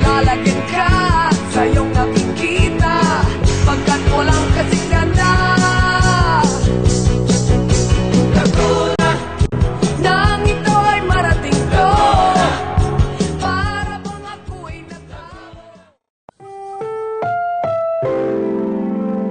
malalagyan ka sa iyong nakikita, pagkat walang kasing ganda. Nagulat nang ito ay marating ko, para bang ako'y natawa.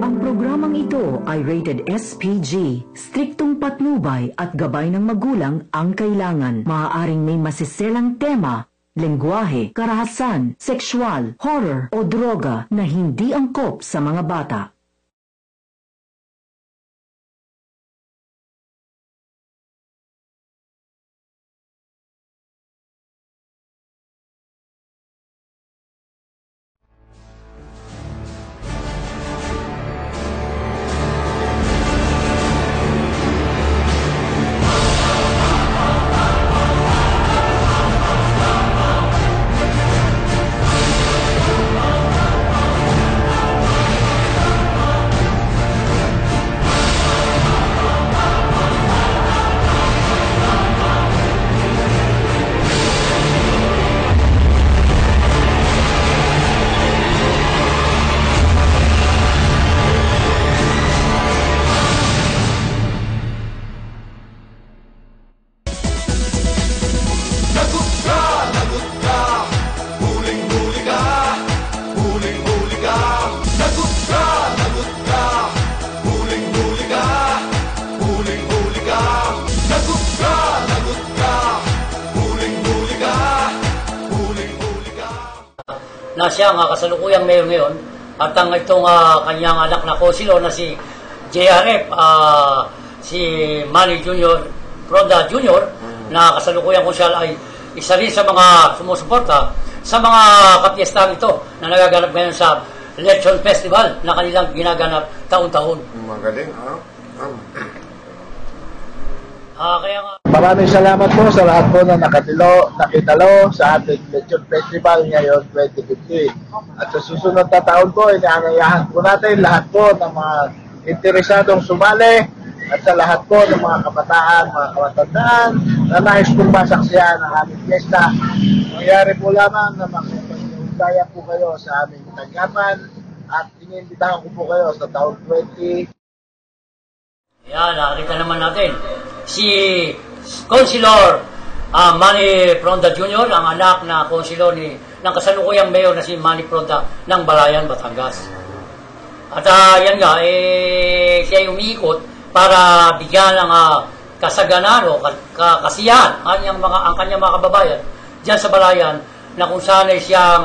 Ang programang ito ay rated SPG. Striktong patnubay at gabay ng magulang ang kailangan. Maaaring may masiselang tema, lengguwahe, karahasan, sexual, horror o droga na hindi angkop sa mga bata. Na siya nga kasalukuyang mayor ngayon at ang itong kanyang anak na konsilo na si JRF, si Manny Jr. Fronda Jr. na kasalukuyang konsyal ay isa rin sa mga sumusuporta sa mga kapiestahan ito na nagaganap ngayon sa Lechon Festival na kanilang ginaganap taon-taon. Magaling, ha? Kaya nga... Maraming salamat po sa lahat po na nakitalo sa ating Lechon Festival ngayon 2015. At sa susunod na taon po, inaangayahan po natin lahat po ng mga interesadong sumali at sa lahat po ng mga kabataan, mga kamatandaan na nais pong masaksiyan ang aming fiesta. Mangyari po lamang na makipag-ugaya po kayo sa aming tanggapan at iniimbitahan ko po kayo sa taon 20. Yan, nakita naman natin si Councilor Manny Fronda Jr., ang anak na konsilor ng kasalukuyang mayor na si Manny Fronda ng Balayan, Batangas. At yan nga, siya umiikot para bigyan ng kasaganan o kasiyahan ang kanyang mga kababayan dyan sa Balayan, na kung saan ay siya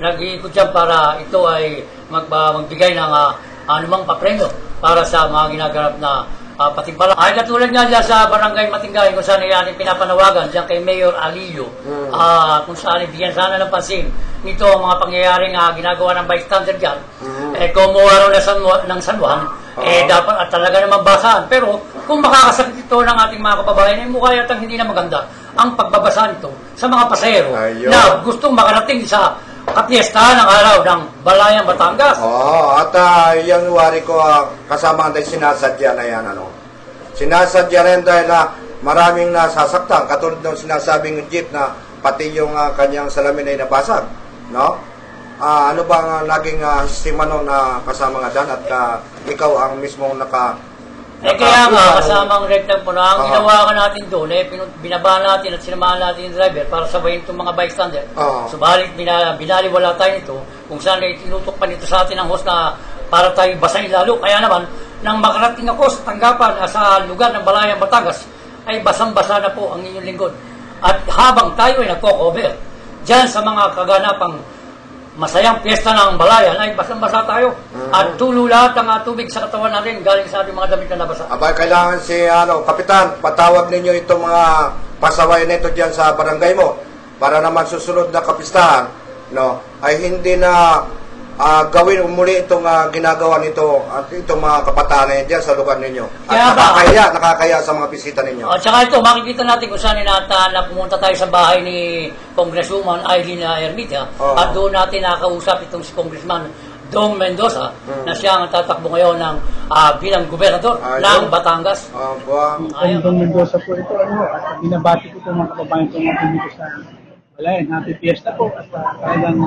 nag-iikot dyan para ito ay magbigay ng anumang papremyo para sa mga ginaganap na patimpala. Ay katulad nga dyan sa Barangay Matingay, kung saan natin pinapanawagan dyan kay Mayor Alillo, kung saan bigyan sana ng pansin nito ang mga pangyayaring ginagawa ng bystander dyan. Kung araw ng San Juan, dapat at talaga naman basahan. Pero kung makakasakit ito ng ating mga kababayan, mukha yatang hindi na maganda ang pagbabasa nito sa mga pasahero na gustong makarating sa kapiestahan ng araw ng Balayan, Batangas. At January ko kasama ang sinasadya na yan. Sinasadya rin dahil maraming nasasaktan. Katulad ng sinasabing jeep na pati yung kanyang salamin ay nabasag. No? Ano bang naging sistema nung kasama nga dyan at ikaw ang mismong kaya nga, kasamang rectam po na ang ginawa ka natin doon, binaba natin at sinamahan natin yung driver para sabayin itong mga bystander. Subalit, binaliwala tayo nito kung saan ay tinutok pa nito sa atin ang host na para tayo basahin lalo. Kaya naman, nang makarating ako sa tanggapan sa lugar ng Balayan, Batangas, ay basang-basa na po ang inyong lingkod. At habang tayo ay nagko-cover dyan sa mga kaganapang masayang piyesta ng Balayan, ay basang-basa tayo. At tulo lahat ang tubig sa katawan natin galing sa ating mga damit na nabasa. Kailangan si Kapitan, patawag ninyo itong mga pasaway na ito dyan sa barangay mo para naman susunod na kapistahan, ay hindi na gawin muli itong ginagawa nito at itong mga kabataan dyan sa lugar ninyo. At nakakaya sa mga bisita ninyo. At saka ito, makikita natin kung saan na pumunta tayo sa bahay ni Congresswoman Eileen Ermita at doon natin nakausap itong si Congressman Dong Mendoza na siya ang tatakbo ngayon ng bilang gobernador ng Batangas. Dong Mendoza po ito, at binabati ko po mga kababayan ko natin dito sa Wala yun, happy fiesta po. At talagang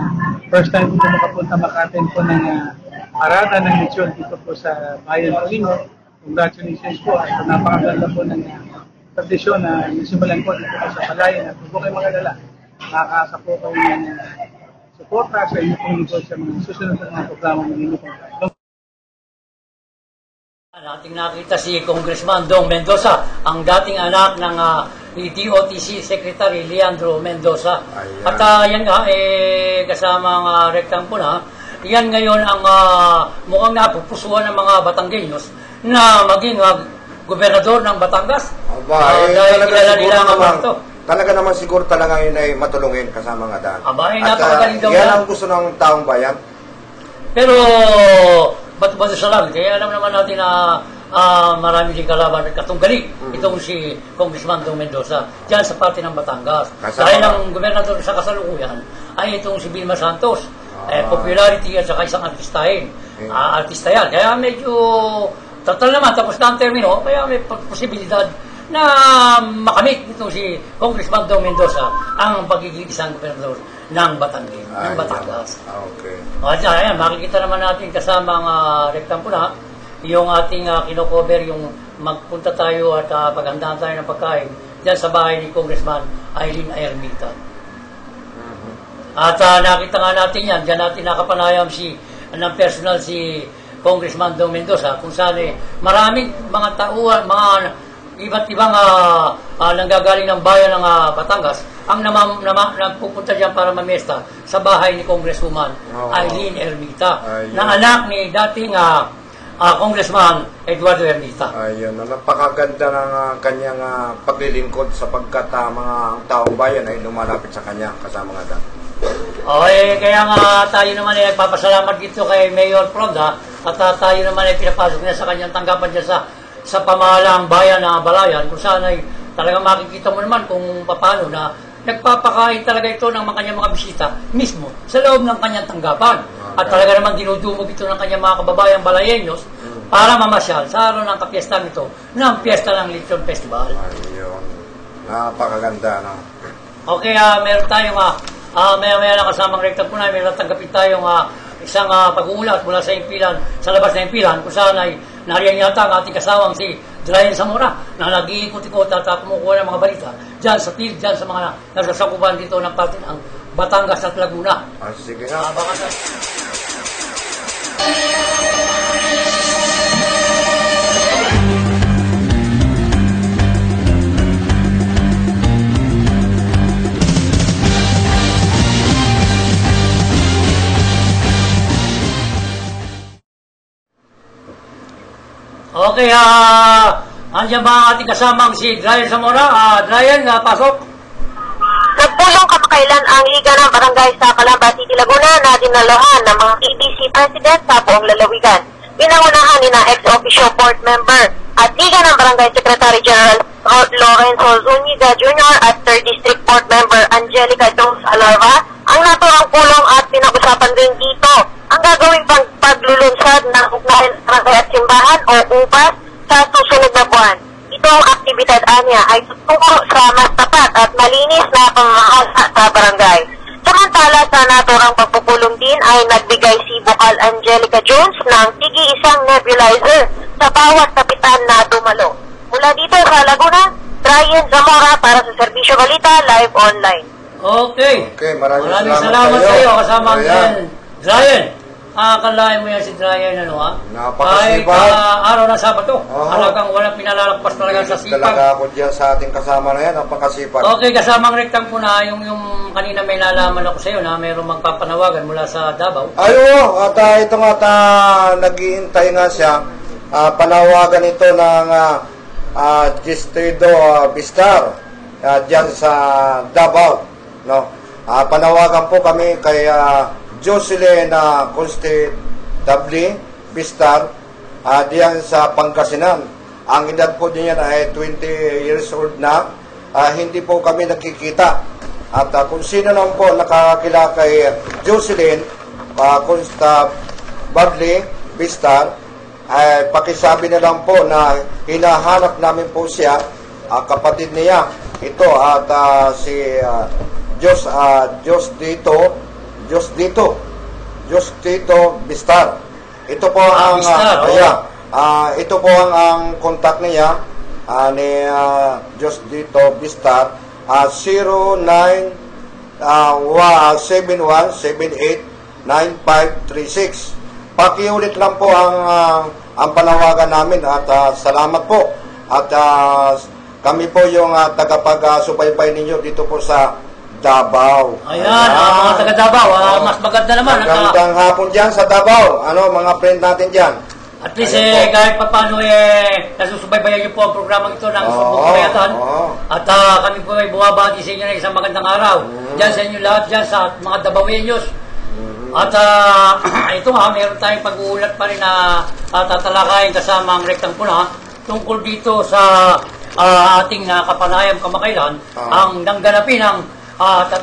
first time po makapunta Makati po ng parada ng lechon dito po sa Bayan Palingo. Congratulations po. At napakaganda po ng tradisyon na nasimulan po dito po sa Palayan. At huwag po kayo mag-alala. Nakakasa po kayo ng suporta sa inyo pong lingkod sa mga susunod na mga programa ng inyo pong tayo. Ating nakita si Congressman Dong Mendoza, ang dating anak ng ni DOTC Secretary Leandro Mendoza. Ayan. At yan nga, kasama ang rektang po na, yan ngayon ang mukhang napupusuan ng mga Batanggenyos na maging gobernador ng Batangas. Aba, dahil kilala nila ang ito. Talaga naman siguro talaga yun ay matulungin kasama nga daan. Aba, At napakagaling daw yan yan. ang gusto ng taong bayan. Pero, ba't ba sa lang? Kaya alam naman natin na marami din kalaban at katunggali itong si Congressman Dong Mendoza dyan sa parte ng Batangas. Kasama Dahil ka. ang gobernador sa kasalukuyan ay itong si Vilma Santos. Popularity at saka isang artistahin. Artista yan. Kaya medyo total naman, tapos na ang termino, kaya may posibilidad na makamit itong si Congressman Dong Mendoza ang pagiging isang gobernador ng Batangas. Ng Batangas. Okay. At ayan, makikita naman natin kasama ang rektang puna, yung ating kinocover, yung magpunta tayo at paghandaan tayo ng pagkain dyan sa bahay ni Congressman Eileen Ermita. At nakita nga natin yan, dyan natin nakapanayam ng personal si Congressman Dong Mendoza, kung saan maraming mga tauhan, mga iba't ibang nanggagaling ng bayan ng Batangas ang nagpupunta dyan para mamiesta sa bahay ni Congresswoman Eileen Ermita, na anak ni dating Congressman Eduardo Ermita. Ayun, napakaganda ng kanyang paglilingkod sapagkat mga taong bayan ay lumalapit sa kanya kasama nga daan. Okay, kaya nga tayo naman ay nagpapasalamat dito kay Mayor Pronda at tayo naman ay pinapasok niya sa kanyang tanggapan dyan sa pamahalaang bayan ng Balayan, kung saan ay talagang makikita mo naman kung paano na nagpapakain talaga ito ng kanyang mga bisita mismo sa loob ng kanyang tanggapan. At talaga naman dinudumog ito ng kanyang mga kababayang Balayenyos para mamasyal sa araw ng kapiesta nito ng Fiesta ng Lechon Festival. Ayun, napakaganda, no? Okay, meron tayong maya-maya na kasamang rekta po na, meron tanggapin tayong isang pag-uulat mula sa impilan, sa labas na impilan, kung saan ay nariyan yata ang ating kasawang si Dryan Zamora na nag-iikot-ikot at kumukuha ng mga balita dyan sa field, dyan sa mga nasasakupan dito ng parte ng Batangas at Laguna. Sige nga. Okay, andyan ba ang ating kasamang si Dryan Zamora? Dryan, pasok. Nagpulong kamakailan ang Liga ng Barangay sa Calamba City, Laguna na dinalohan ng mga EBC President sa buong lalawigan. Pinangunahan ni na ex-officio board member at Liga ng Barangay Secretary General Lorenzo Zuniga Jr. at 3rd District Board Member Angelica Jones Alarva ang naturang pulong at pinag-usapan rin dito ang gagawing paglulunsad ng ugnayan ng barangay at simbahan o UBAS sa susunod na buwan. Itong aktibidad anya ay tutungo sa mas tapat at malinis na pamamahasa sa barangay. Samantala sa naturang pagpupulong din ay nagbigay si Bukal Angelica Jones ng tigi-isang nebulizer sa bawat kapitan na dumalo. Mula dito sa Laguna, Dryan Zamora para sa Serbisyo Balita Live Online. Okay, maraming salamat sa iyo kasama ang Ayan. Dryan. Akalain mo yan si Dryan, Napakasipag. Kahit araw ng Sabado, Oo. talagang walang pinalalakpas talaga sa sipag. Talaga ako dyan sa ating kasama na yan, napakasipag. Okay, kasamang rektang po na, yung kanina may nalaman ako sa iyo na mayroong magpapanawagan mula sa Davao. Ayo, at ito nga nag-iintay nga siya. Panawagan ito ng Distrito Bistar dyan sa Davao. No? Panawagan po kami kay Jocelyn Constable Bistar diyan sa Pangasinan. Ang edad po niya ay 20 years old na. Hindi po kami nakikita. At kung sino naman po nakakakila kay Jocelyn Constable Bistar, ay pakisabi na lang po na hinahanap namin po siya, kapatid niya ito at si Diyos Dito Bistar. Ito po ang Bistar, ito po ang contact niya ni Diyos Dito Bistar 0971789536. Pakiulit lang po ang panawagan namin at salamat po at kami po yung tagapag-subaybay ninyo dito po sa Davao. Ayan, mga taga Davao, mas maganda naman. Magandang hapon dyan sa Davao. Mga friend natin dyan. At least kahit pa paano nasusubaybayan niyo po ang programang ito ng Sumbong-Payatan. At kami po ay buwabati sa inyo ng isang magandang araw. Diyan sa inyo lahat, dyan sa mga Davaoenos. At ito meron tayong pag-uulat pa rin na tatalakayin kasama ang Rektang Puna tungkol dito sa ating kapanayam kamakailan ang nangganapin ng 3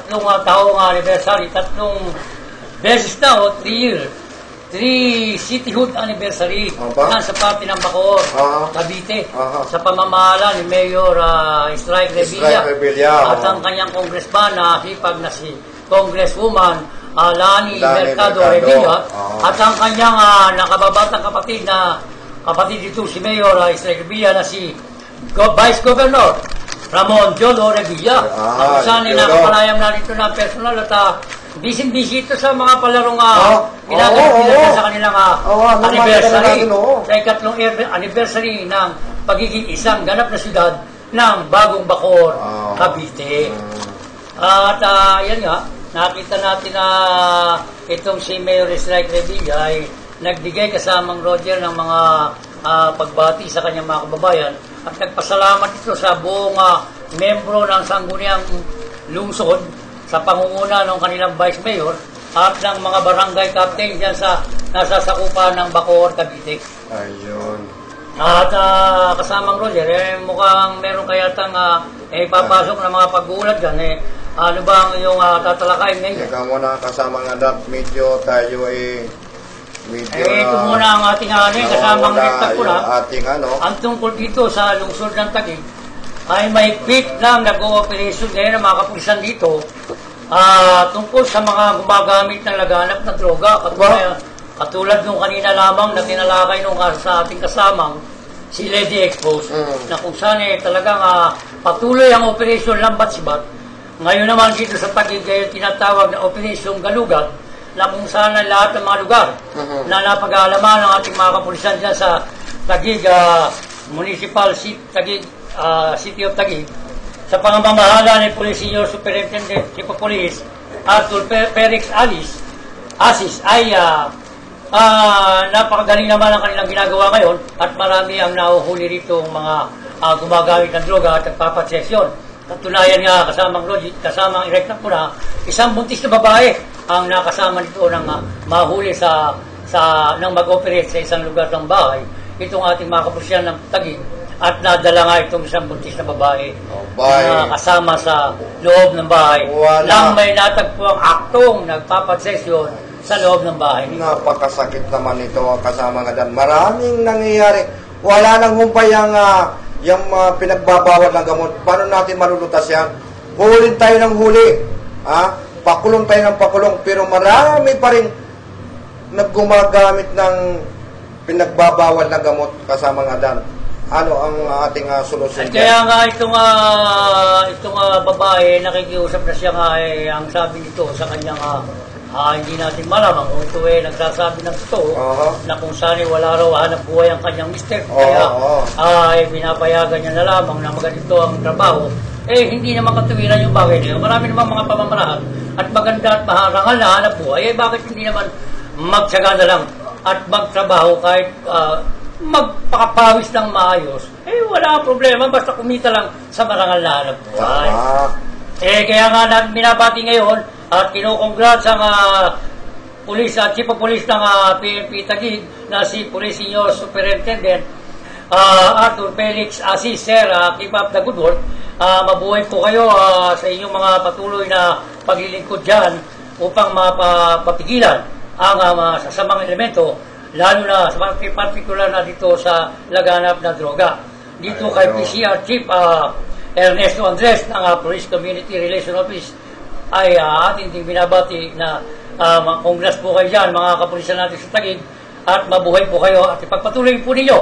taong anniversary, 3 beses na 3 cityhood anniversary sa parte ng Bacoor, Cavite, sa pamamahala ni Mayor Strike Revilla at ang kanyang congressman na hipag na si Congresswoman Lani Mercado Revilla at ang kanyang nakababatang kapatid dito si Mayor Strike Revilla na si Vice Governor Ramon Jolo Revilla. At sana nakapalayam na dito na personal at busy-busy ito sa mga palarong ginagawa nila sa kanilang anniversary. Sa ikatlong anniversary ng pagiging isang ganap na syudad ng Bagong Bacoor, Cavite. At yan nga, nakita natin na itong si Mayor Strike Revilla ay nagbigay kasamang Roger ng mga pagbati sa kanyang mga kababayan at nagpasalamat ito sa buong membro ng sangguniang lungsod sa pangunguna ng kanilang Vice Mayor at ng mga barangay captain dyan sa nasasakupan ng Bacoor, Cavite. Ayun. At kasamang Roger, mukhang meron kayatang ipapasok ng mga pag-uulat dyan. Ano ba ang iyong tatalakayin ngayon? Teka muna kasama nga medyo tayo ito muna ang ating kasamang Rektang Puna. Ang tungkol dito sa lungsod ng Taguig ay may pit lang nag-ooperation ngayon ng mga kapulisan dito tungkol sa mga gumagamit ng laganap na droga. Katulad nung kanina lamang na tinalakay nung sa ating kasamang si Lady Expose na kung saan talagang patuloy ang operation Lambat Sibat. Ngayon naman dito sa Taguig ay tinatawag na Operation Galugat na kung saan lahat ng mga lugar na napag-aalaman ng ating mga kapulisan dyan sa Taguig Municipal Taguig City of Taguig sa pangmamahala ni Police Senior Superintendent Chief of Police Arthur Perix Asis ay napakagaling naman ang kanilang ginagawa ngayon at marami ang nahuhuli rito mga gumagamit ng droga at nagpapatsesyon. Katunayan nga kasamang Rektang Puna, isang buntis na babae ang nakasama nito ng mahuli nang mag-operate sa isang lugar ng bahay. Itong ating mga kapulisan ng Taguig at nadala nga itong isang buntis na babae na kasama sa loob ng bahay nang may natagpo ang aktong nagpapatsesyon sa loob ng bahay. Napakasakit naman ito kasama nga dan. Maraming nangyayari. Wala nang humpay yung pinagbabawal ng gamot. Paano natin malulutas yan? Hulin tayo ng huli. Pakulong tayo ng pakulong. Pero marami pa rin naggumagamit ng pinagbabawal na gamot kasama nga dan. Ano ang ating solusyon? Kaya nga itong babae, nakikiusap na siya nga ang sabi nito sa kanyang hindi natin malamang kung ito nagsasabi ng totoo na kung saan wala raw hanap buhay ang kanyang mister. Kaya pinapayagan niya na lamang na maganito ang trabaho. Hindi naman katuwiran yung bagay niya. Marami naman mga pamamaraan at maganda at maharangal na hanap buhay. Bakit hindi naman magtsaga na lang at magtrabaho kahit magpakapawis ng maayos? Wala problema. Basta kumita lang sa marangal na hanap buhay. Kaya nga binabati ngayon at kinukongrats ang Chief of Police ng PNP Taguig na si Police Senior Superintendent Arthur Felix Asis. Sir, keep up the good work. Mabuhay po kayo sa inyong mga patuloy na paglilingkod dyan upang mapapigilan ang sasamang elemento, lalo na sa particular na dito sa laganap na droga. Dito kay PCR Chief Ernesto Andres ng Police Community Relation Office ay ating binabati na congrats po kayo dyan, mga kapulisan natin sa Taguig, at mabuhay po kayo at ipagpatuloy po ninyo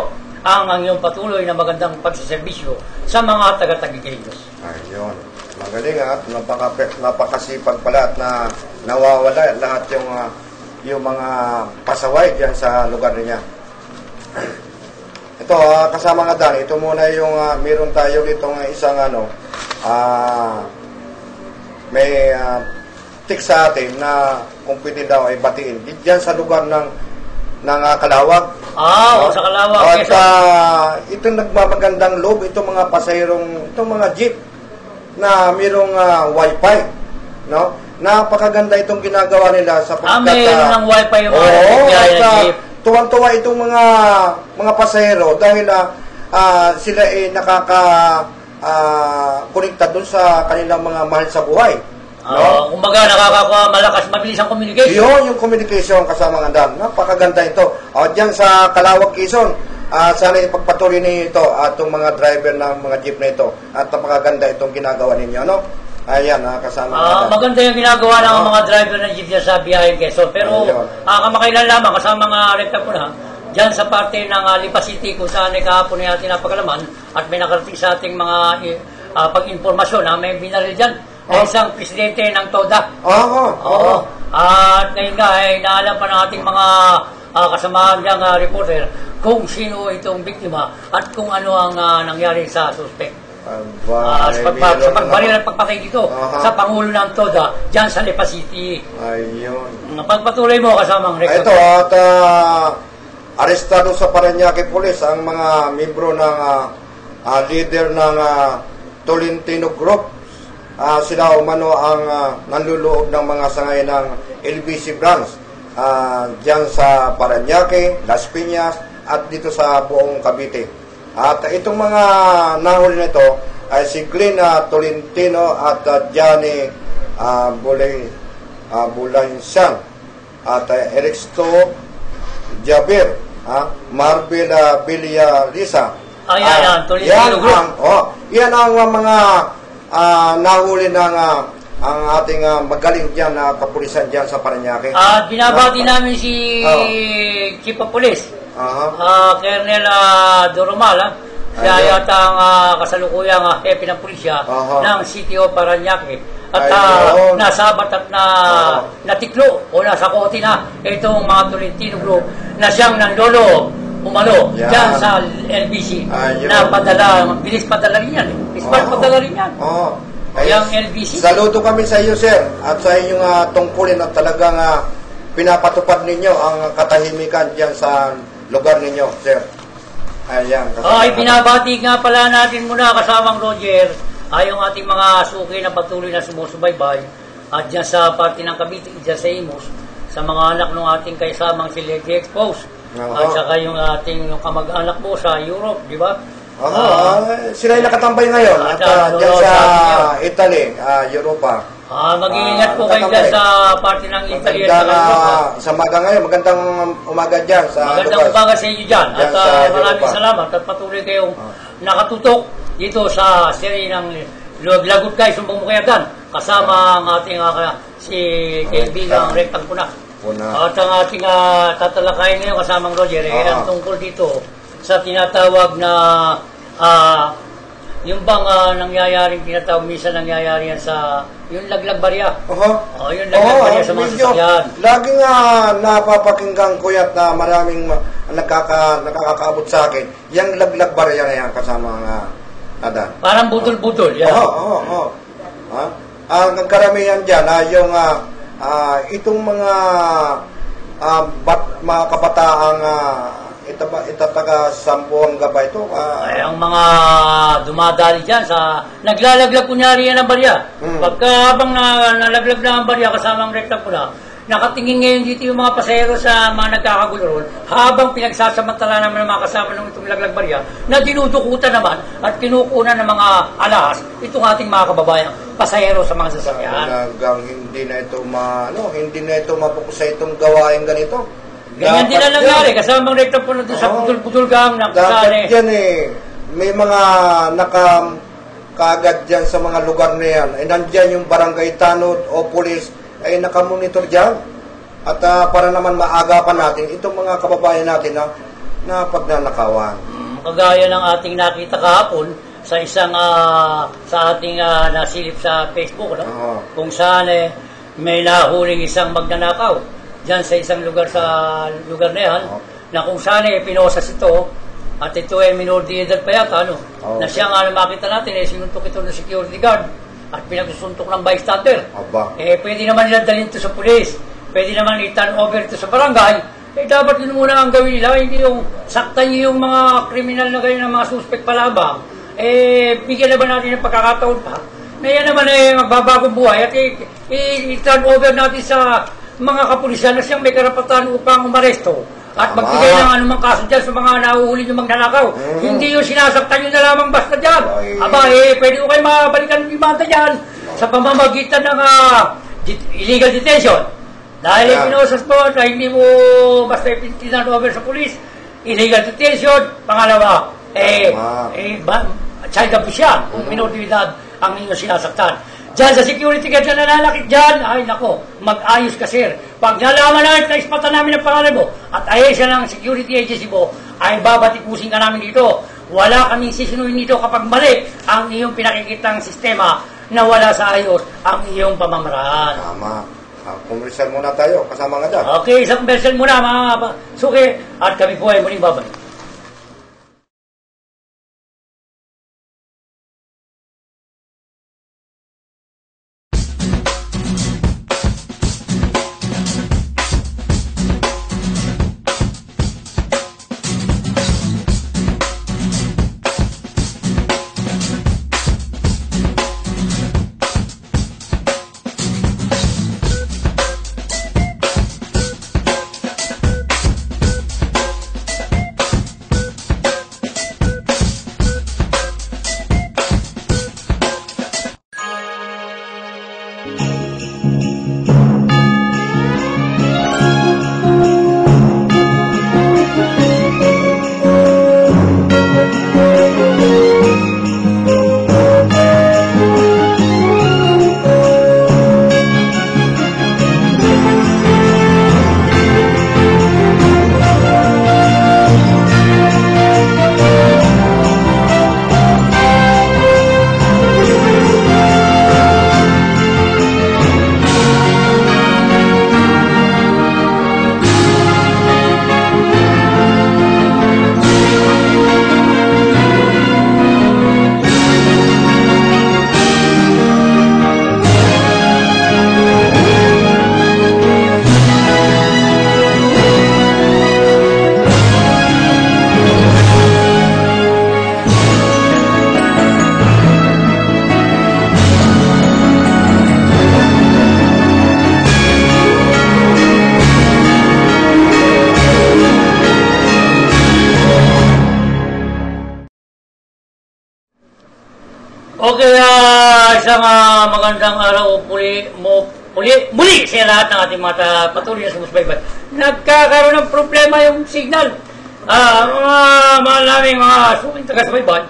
ang inyong patuloy na magandang pagsiservisyo sa mga taga-Taguigleños. Ayun. Magaling at napakasipag pala at na nawawala lahat yung mga pasaway diyan sa lugar niya. Ito, kasama nga Dan, ito muna yung meron tayo ditong isang may tik sa atin na kung pwede daw ay batiin. Diyan sa lugar ng Calawag. Sa Calawag. At itong nagmamagandang loob, itong mga pasahirong, itong mga jeep na mayroong wifi, no? Napakaganda itong ginagawa nila sa mayroon ng wifi yung mga jeep. Tuwang-tuwa itong mga pasahero dahil sila ay nakaka-connecta doon sa kanilang mga mahal sa buhay. No? Kumbaga nakakakuha malakas, mabilis ang communication. Yun, yung communication kasama ng Dan. Napakaganda ito. Diyan sa Calawag, Quezon, sana ipagpatuloy niyo ito itong mga driver ng mga jeep na ito. At napakaganda itong ginagawa ninyo, no? Ayan, kasama ng Dan. Maganda yung ginagawa ng mga driver ng jeep sa biyaheng Quezon. Pero kamakailan lamang kasama mga rekta ko na dyan sa parte ng Lipa City kung saan kahapon ay ating napagalaman at may nakarating sa ating mga pag-informasyon na may binaril dyan. Isang presidente ng TODA. At ngayon nga ay naalam pa ng ating mga kasamahan niyang reporter kung sino itong biktima at kung ano ang nangyari sa suspect. Sa pagbaril at pagpatay dito sa Pangulo ng TODA dyan sa Lipa City. Ayun. Pagpatuloy mo kasamang reporter. Ito at arestado sa Parañaque Police ang mga membro ng leader ng Tolentino Group. Sila umano ang nanluloob ng mga sangay ng LBC branch dyan sa Parañaque, Las Piñas at dito sa buong Cavite. At itong mga nahuli nito ay si Glenn Tolentino at Johnny Bulansian at Ericsto Javier, Marvel Villarisa. Tolentino Group. Yan ang mga nahuli ng ang ating magaling dyan na kapulisan dyan sa Parañaque. At binabati namin si Chief of Police, Colonel Doromal. Siya yata ang kasalukuyang hepe ng pulisya ng City of Parañaque. At nasabat at natiklo o nasa kote na itong mga Tolentino Group na siyang nanlolo umano dyan sa LBC na padala, bilis padala rin yan. Padala rin yan. Yung LBC. Saludo kami sa iyo, sir, at sa inyong tungkulin at talagang pinapatupad ninyo ang katahimikan dyan sa lugar ninyo, sir. Ayan. Binabati nga pala natin muna kasamang Roger yung ating mga suki na patuloy na sumusubaybay at dyan sa parte ng Cavite, dyan sa Imus, sa mga anak ng ating kaisamang si Lady Expose. At saka yung ating kamag-anak mo sa Europe, di ba? Sila yung nakatambay ngayon at dyan sa Italy, Europa. Mag-iingat po kayo dyan sa parte ng Italy at sa Europa. Sa umaga ngayon, magandang umaga dyan. Magandang umaga sa inyo dyan. At maraming salamat at patuloy kayong nakatutok dito sa serie ng Lagot Guys, Sumbong Mukayagan. Kasama ang ating si kaibigang Rectang Puna. At ang ating tatalakayin ngayon kasamang Roger ang tungkol dito sa tinatawag na yung bang nangyayaring tinatawag minsan nangyayari yan sa yung laglag barya. Yung laglag barya sa mga sasakyan. Laging napapakinggan ko yan na maraming nakakaabot sa akin. Yung laglag barya na yan kasama Adan. Parang budol-budol. Ang karamihan dyan yung itong mga mga kabataang itataga sampuang gabay ito. Ang mga dumadali dyan sa naglalaglag kunyari yan ang barya. Pagka habang nalaglag na ang barya kasamang rekta pula, nakatingin ngayon dito yung mga pasahero sa mga nagkakagulo ron habang pinagsasamantala naman ng mga kasama ng itong laglag barya na dinudukutan naman at kinukunan ng mga alahas itong ating mga kababayang pasahero sa mga sasakyan. Talagang hindi na ito mapukusay itong gawain ganito. Ganyan din na nangyari kasamang rekta pula doon sa pudul-pudul gang ng kasali. Dapat yan may mga kaagad dyan sa mga lugar na yan. Ay nandyan yung barangay tanod o pulis ay nakamonitor dyan. At para naman maagapan natin itong mga kababayan natin na pagnanakawan. Kagaya ng ating nakita kahapon sa isang sa ating nasilip sa Facebook, no? Oo. Kung saan may nahuling isang magnanakaw dyan sa isang lugar na yan, na kung saan pinosas ito, at ito ay minor de edad pa yata, no? Oo. Na siya nga makita natin, sinuntok ito ng security guard at pinagsusuntok ng bystander. Aba. Pwede naman nila dalhin ito sa pulis, pwede naman i-turn over ito sa barangay. Dapat yun muna ang gawin nila, hindi yung saktan nyo yung mga kriminal na ganyan, ng mga suspect palabang. Bigyan na ba natin ng pagkakataon pa? Na yan naman magbabagong buhay at i-turn over natin sa mga kapulisan na siyang may karapatan upang umaresto at magbigay ng anumang kaso dyan sa mga nahuhuli yung magnanakaw. Hindi yung sinasaktan nyo na lamang basta dyan. Aba, pwede ko kayo mabalikan ng limanta dyan sa pamamagitan ng illegal detention. Dahil pinosas mo na hindi mo basta ipintinan over sa pulis, illegal detention. Pangalawa, child abuse yan, kung minor de edad ang inyong sinasaktan. Diyan sa security guard na nananakit dyan, ay nako, mag-ayos ka sir. Pag nalaman namin na ispatan namin ang pangalan mo at ayos ng security agency mo, ay babatikusin ka namin dito. Wala kaming sisinuhin dito kapag mali ang iyong pinakikitang sistema na wala sa ayos ang iyong pamamaraan. Tama. Komersyal muna tayo, kasama nga dyan. Okay, isang komersyal muna mga suki at kami po ay muling babalik. Okay, isang magandang araw muli sa lahat ng ating mga patuloy na sumusubaybay. Nagkakaroon ng problema yung signal. Mga naming mga suking taga-subaybay,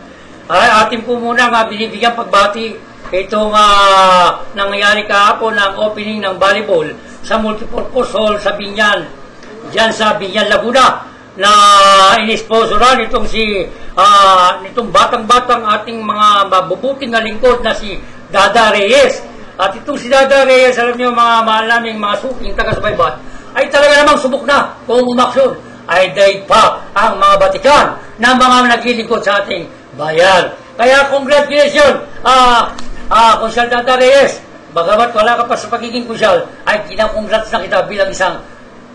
atin po muna binibigyan pagbati itong nangyayari kahapon ng opening ng volleyball sa multipurpose hall sa Binyan, dyan sa Binyan, Laguna, na inisponsoran nitong batang-batang ating mga mabubuting na lingkod na si Dada Reyes. At itong si Dada Reyes, alam niyo mga mahal naming mga suking taga-subaybay, ay talaga namang subok na kung umaksyon ay daig pa ang mga batikan ng mga naglilingkod sa ating bayan. Kaya congratulations, Konsyal Dada Reyes. Bagamat wala ka pa sa pagiging konsyal, ay kinakongrats na kita bilang isang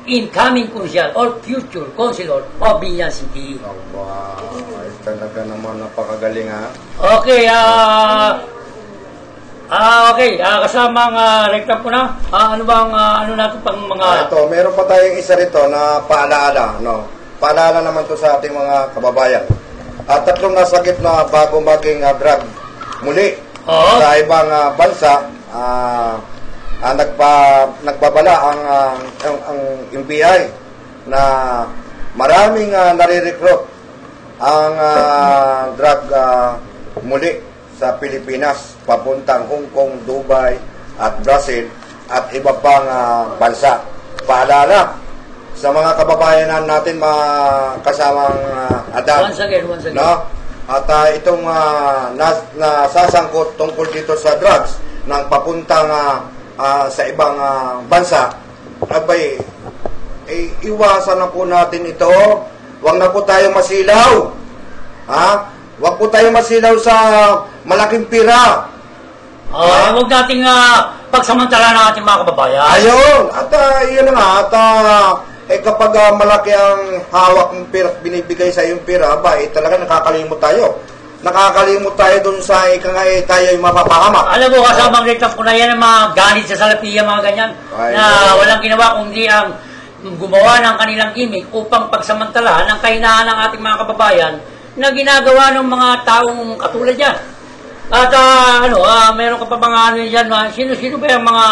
incoming konsyal or future councilor of Binyan City. Wow, ay talaga naman napakagaling ha. Okay, kasamang rekta po na. Ano bang ano natin pang mga... Ito, meron pa tayong isa rito na paalaala, no? Paalaala naman to sa ating mga kababayan. Tatlong nasagip na bago maging drug muli sa ibang bansa. Nagbabala ang NBI na maraming nare-recruit ang drug muli sa Pilipinas, papuntang Hong Kong, Dubai, at Brazil, at iba pang bansa. Paalala sa mga kababayan natin, mga kasamang Adan. Once again. No? At itong nasasangkot tungkol dito sa drugs ng papuntang sa ibang bansa, abay, iwasan na po natin ito. Huwag na po tayo masilaw. Huwag po tayo masilaw sa malaking pira. Huwag nating pagsamantala ng ating mga kababayan. Ayun. At yun nga. At kapag malaki ang hawak ng pira, binibigay sa yung pira, talaga nakakalimot tayo. Nakakalimot tayo dun sa tayo yung mapapahamak. Alam mo, kasamang rektas ko na yan ang mga ganit sa salapiya, mga ganyan, na walang ginawa kundi ang gumawa ng kanilang gimmick upang pagsamantalahan ang kahinaan ng ating mga kababayan na ginagawa ng mga taong katulad yan. At meron ka pa mga ano yan, sino-sino ba yung mga...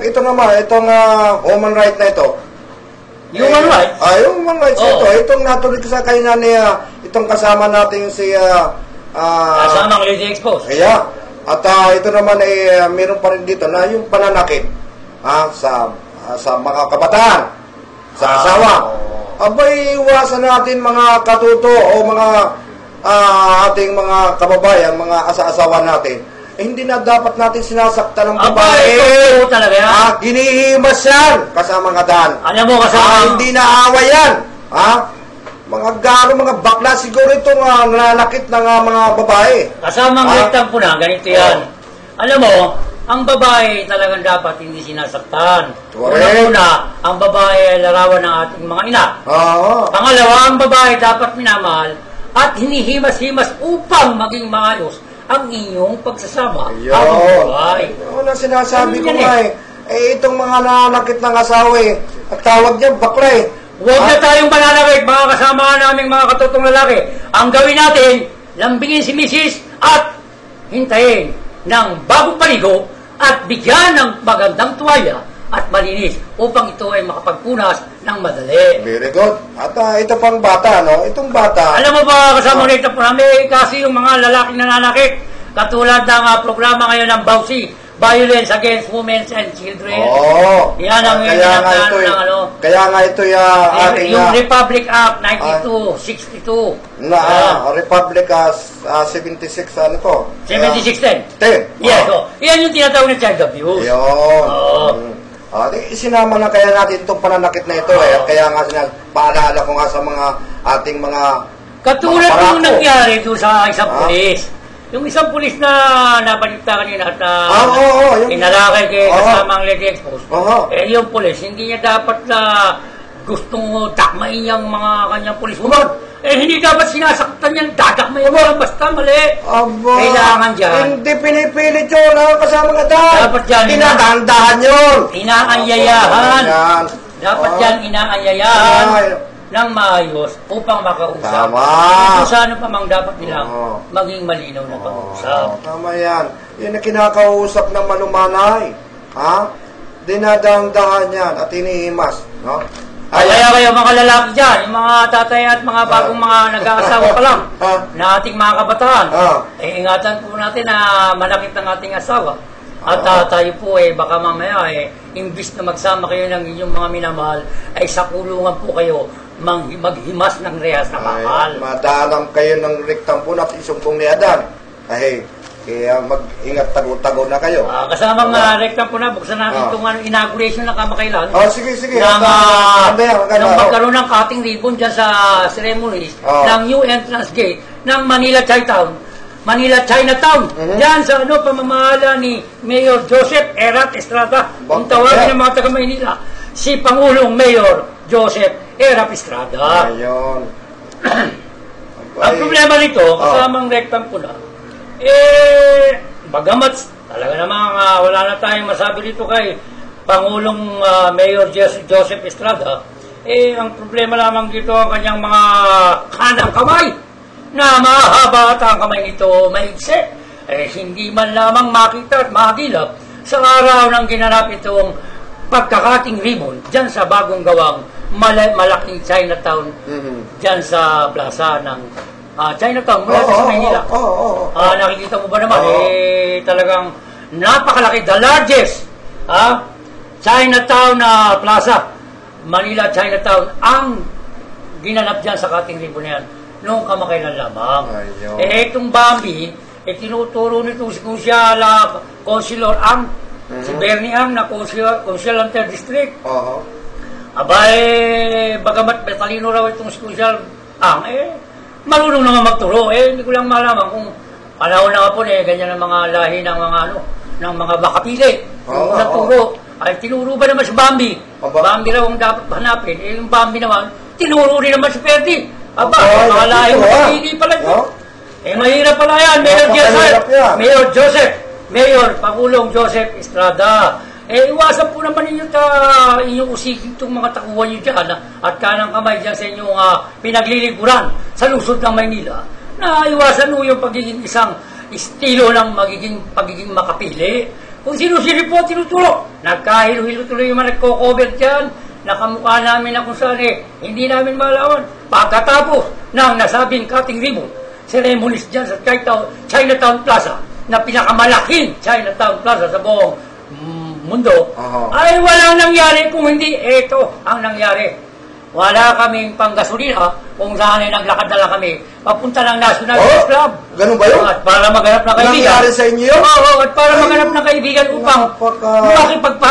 Ito naman, itong human right na ito. Human rights? Human rights ito. Itong natuloy sa kahinaan niya, itong kasama natin si... kasamang Lady Expose. Yeah. At ito naman meron pa rin dito na yung pananakit sa mga kabataan, sa asawa. Abay, iwasan natin mga katuto o mga ating mga kababayan, mga asa-asawa natin. Hindi na dapat natin sinasaktan ng babae. Ito talaga yan. Ginihimas yan, kasamang Adan. Alam mo, kasamang... Hindi na away yan. Mga garo, mga bakla, siguro itong nananakit ng mga babae. Kasamang rektang po na, ganito yan. Alam mo, ang babae talagang dapat hindi sinasaktan. Una-una, ang babae ay larawan ng ating mga ina. Pangalawa, ang babae dapat minamahal at hinihimas-himas upang maging maayos ang inyong pagsasama. Ang babae. Una sinasabi ko nga itong mga nananakit ng asawa at tawag niya bakla Huwag na tayong mananakit, mga kasama naming mga katutong lalaki. Ang gawin natin, lambingin si Mrs. at hintayin ng bagong paligo at bigyan ng magandang tuwalya at malinis upang ito ay makapagpunas ng madali. Very good. At ito pang bata, no? Itong bata... Alam mo ba, kasama nito po namin, kasi yung mga lalaking nananakit, katulad ng programa ngayon ng BAUSI, Violence Against Women and Children. Yan ang kaya nga ito yung Republic Act 9262. Republic 76, ano to? 7610. Yes, yan yung tinatawag na child abuse. Isinama na kaya natin itong pananakit na ito kaya nga paalala ko nga sa mga ating mga katulad yung nangyari doon sa isang pulis. Yung isang pulis na nabalita kanina at inalakay kay kasamang Lady Expose, yung pulis, hindi niya dapat gustong takmain niyang mga kanyang pulis woman. Hindi dapat sinasaktan niyang dadakmain mo, basta mali. Kailangan dyan. Hindi pinipilit yun, kasamang Adan. Dapat dyan. Inadandahan yun. Inaanyayahan. Dapat dyan inaanyayahan ng maayos upang makausap. Tama. Kung saan pa mang dapat nilang maging malinaw na pag-usap. Tama yan. Yan ang kinakausap ng malumanay. Dinadangdahan yan at inihimas. No? Kaya kayo mga lalaki dyan, yung mga tatay at mga bagong mga nag-aasawa pa lang na ating mga kabataan, ingatan po natin na manakit ng ating asawa. At tayo po baka mamaya imbis na magsama kayo ng inyong mga minamahal, ay sa kulungan po kayo maghimas ng rehas na bakal. Madalang kayo ng rektang po natin isumpong ni Adan. Kaya mag-ingat tago-tago na kayo. Kasamang rektang po na, buksan natin itong inauguration na kamakailan. Sige. Nang magkaroon ng cutting ribbon dyan sa ceremonies ng new entrance gate ng Manila Chinatown. Yan sa pamamahala ni Mayor Joseph Erat Estrada. Kung tawagin ng mga taga-Maynila, si Pangulong Mayor Joseph Erat Estrada. Ayun. Ang problema nito, kasamang rektang po na, bagamat talaga namang wala na tayong masabi dito kay Pangulong Mayor Joseph Estrada, ang problema lamang dito ang kanyang mga kanang kamay na mahaba at ang kamay nito maigsi. Hindi man lamang makita at makagilap sa araw ng ginanap itong pagkakating ribbon dyan sa bagong gawang malaking Chinatown dyan sa plaza ng Chinatown, mula sa Maynila. Nakikita mo ba naman, talagang napakalaki, the largest Chinatown Plaza, Manila Chinatown, ang ginanap dyan sa Kating Ribo na yan, noong kamakailan lamang. Itong Bambi, tinuturo nito si Kusyal Councilor Ang, si Bernie Ang, na Kusyal ng 3rd District. Bagamat talino raw itong si Kusyal Ang, marunong naman magturo. Hindi ko lang malaman kung panahon na nga po, ganyan ang mga lahi ng mga ng mga bakapili. Kung naturo, ay tinuro ba naman si Bambi? Bambi raw ang dapat hanapin. Yung Bambi naman, tinuro rin naman si Perdi. Mga lahi ng bakapili pala yun. Mahirap pala yan, Mayor Pangulong Joseph Estrada. Iwasan po naman inyong usigin itong mga takuhan nyo dyan at kanang kamay dyan sa inyong pinagliliguran sa lungsod ng Maynila, na iwasan mo yung pagiging isang estilo ng pagiging makapili. Kung sino-sino po tinuturo, nagkahilo-hilo tuloy yung mga nagko-cover dyan, nakamukha namin na kung saan hindi namin malawan. Pagkatapos ng nasabing Kating Ribo ceremonies dyan sa Chinatown Plaza, na pinakamalaking Chinatown Plaza sa buong mundo, ay walang nangyari kung hindi ito ang nangyari. Wala kaming panggasolina kung saan ay naglakad na lang kami papunta ng National Press Club. Ganun ba yun? At para maghanap ng kaibigan. Nangyari sa inyo yun? At para maghanap ng kaibigan upang